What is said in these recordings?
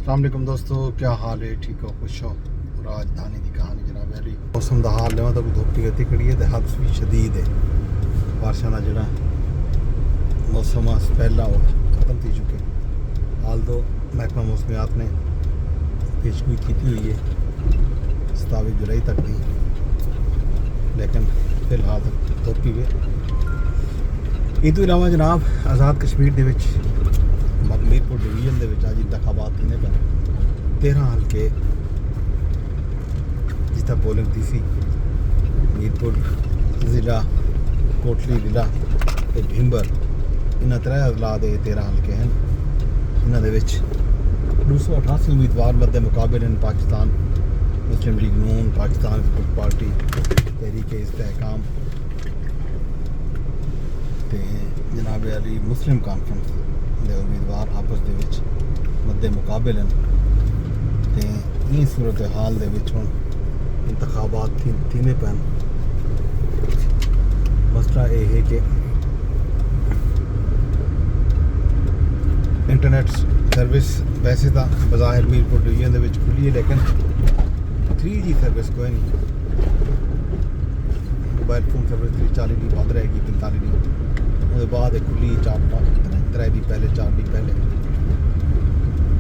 السلام علیکم دوستو، کیا حال ہے؟ ٹھیک ہو؟ خوش ہو؟ راجدھانی کی کہانی جناب علی موسم کا حال لوا تو دھوپ گتی کڑی ہے تو حد بھی شدید ہے. بارشوں کا جڑا موسم پہلا وہ ختم تھی چکے. حال تو محکمہ موسمیات نے پیشگوئی کی ہوئی ہے 27 جولائی تک دی، لیکن فی الحال دھوپ ہی ہے. یہ تو علاوہ جناب آزاد کشمیر دے وچ میرپور ڈویژن دے وچ اج انتخابات ہونے پہ 13 حلقے جتنا پولنگ تھی سی. میرپور ضلع، کوٹلی ضلع تے بھیمبر انہاں 3 اضلاع دے 13 حلقے ہیں. انہاں دے وچ 288 امیدوار مد مقابل ہیں. پاکستان مسلم لیگ نون، پاکستان پیپلز پارٹی، تحریک استحکام تے جناب علی مسلم کانفرنس دے امیدوار آپس دے وچ مد مقابل ہیں. تے این صورتحال دے وچ ہن انتخابات تھینے پین. مسئلہ یہ ہے کہ انٹرنیٹ سروس ویسے تو بظاہر میرپور ڈویژن دے وچ کھلی ہے، لیکن 3G سروس کوئی نہیں. موبائل فون سروس 40 دی بند رہے گی، 45 دی اس بعد کھلی 3 دی پہلے 4 دی پہلے.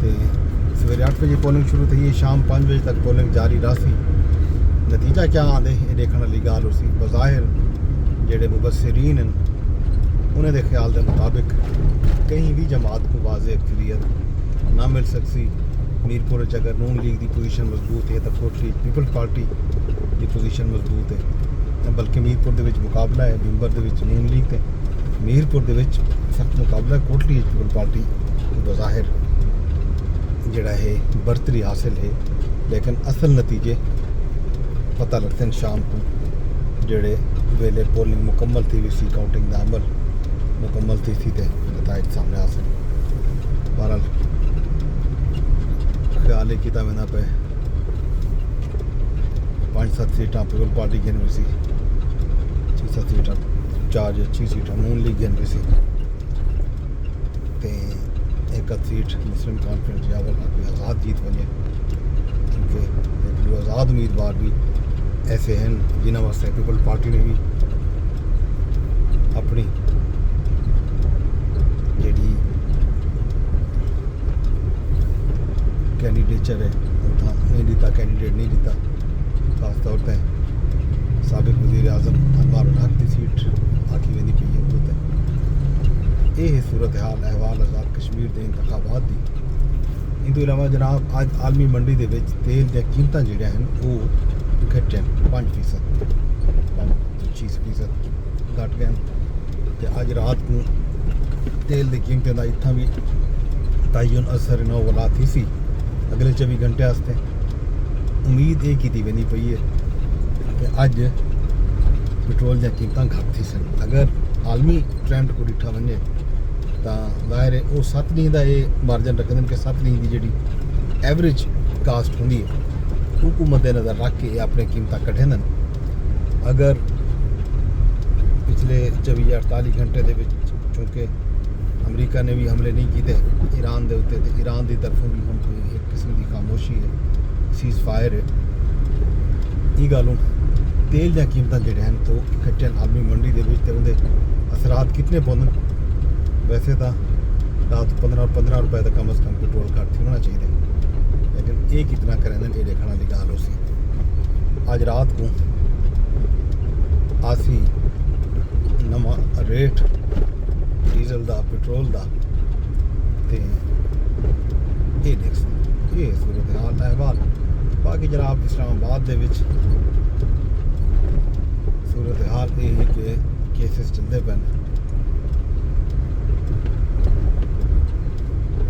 تے سویرے 8 بجے پولنگ شروع تھی ہے، شام 5 بجے تک پولنگ جاری رہی. نتیجہ کیا آندے یہ دیکھنے والی گال ہو سی. بظاہر جڑے مبصرین ہیں انہیں دے خیال دے مطابق کہیں بھی جماعت کو واضح اکثریت نہ مل سکتی. میرپور اگر نون لیگ دی پوزیشن مضبوط ہے تو کوٹلی پیپلز پارٹی دی پوزیشن مضبوط ہے، بلکہ میرپور دے وچ مقابلہ ہے بھیمبر دے وچ نون لیگ تے میرپور دے وچ سخت مقابلہ ہے کوٹلی پیپلز پارٹی بظاہر جڑا ہے برتری حاصل ہے. لیکن اصل نتیجے پتہ لگتے ہیں شام کو، جڑے ویلے پولنگ مکمل تھی بھی سی، کاؤنٹنگ دا عمل مکمل تھی سی تے نتائج سامنے حاصل. بہرحال خیال ہے کیتا میں نہ پہ 5-7 سیٹاں پیپل پارٹی گن بھی سی، 6-7 سیٹاں 4 یا 6 سیٹاں نون لیگ گن بھی سی، تے 1 سیٹ مسلم کانفرنس یا کوئی آزاد جیت بنے. کیونکہ آزاد امیدوار بھی ایسے ہیں جنہوں واسطے پیپل پارٹی نے بھی اپنی جیڑی کینڈیڈیچر ہے نہیں دیتا، کینڈیڈیٹ نہیں دیتا. خاص طور پہ سابق وزیر اعظم انوار الحق کی سیٹ آکی وینی پی ہے وہ ہے. یہ صورتحال احوال آزاد کشمیر دے انتخابات دی. ان تو علاوہ جناب آج عالمی منڈی دے وچ تیل دے قیمتاں جڑیاں ہیں وہ گھٹیں 5%، 25% گھٹ گئے. تے اج رات کو تیل دی قیمتیں دا اتنا بھی تعین اثر نہ ولا تھی سی اگلے 24 گھنٹے واسطے. امید یہ کی بنی پئی ہے کہ اج پٹرول دیا قیمتاں گھٹ تھی سن. اگر عالمی ٹرینڈ کو ڈٹھا ونے تو ظاہر ہے وہ 7 نہیں دا یہ مارجن رکھتے ہیں کہ 7 نہیں دی جڑی ایوریج کاسٹ ہوندی ہے وہ کو مد نظر رکھ کے اپنے قیمتاں کٹھے دن. اگر پچھلے 24-48 گھنٹے دے وچ چونکہ امریکہ نے بھی حملے نہیں کیتے ایران دے اتنے، تو ایران دی طرفوں بھی ہم کوئی ایک قسم کی خاموشی ہے، سیز فائر ہے. یہ گالوں تیل دیا قیمتاں جڑے ہیں تو کٹن عالمی منڈی دے وچ تے اون دے اثرات کتنے پوندن. ویسے تو 15 روپے تک کم از کم پٹرول گھٹ ہونا چاہیے، لیکن یہ کتنا کریں یہ دیکھنے والی گال ہو سی. اج رات کو آسی نواں ریٹ ڈیزل دا، پٹرول دا، تے یہ دیکھ سکتے یہ صورتحال احوال. باقی جناب اسلام آباد دے وچ صورتحال یہ ہے کہ کیسز چلتے پے.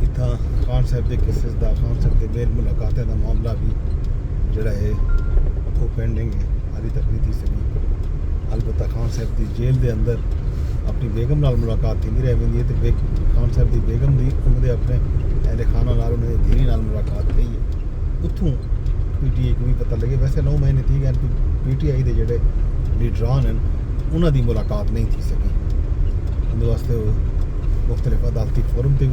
اتنا خان صاحب کے کیسز دا، خان صاحب کے میل ملاقاتیں دا معاملہ بھی جڑا ہے وہ پینڈنگ ہے، حالی تک نہیں تھی سکی. البتہ خان صاحب دی جیل دے اندر اپنی بیگم نال ملاقات تھی رہ ویندی ہے، تے خان صاحب دی بیگم دی انہوں دے اپنے اہل خانہ نال انہوں دے دھیری نال ملاقات تھی ہے. اتوں پی ٹی آئی کو بھی پتہ لگے. ویسے 9 مہینے تھی گئے پی ٹی آئی دے جڑے لیڈران ہیں انہوں دی ملاقات نہیں تھی سکی. ان واسطے وہ مختلف عدالتی فورم تے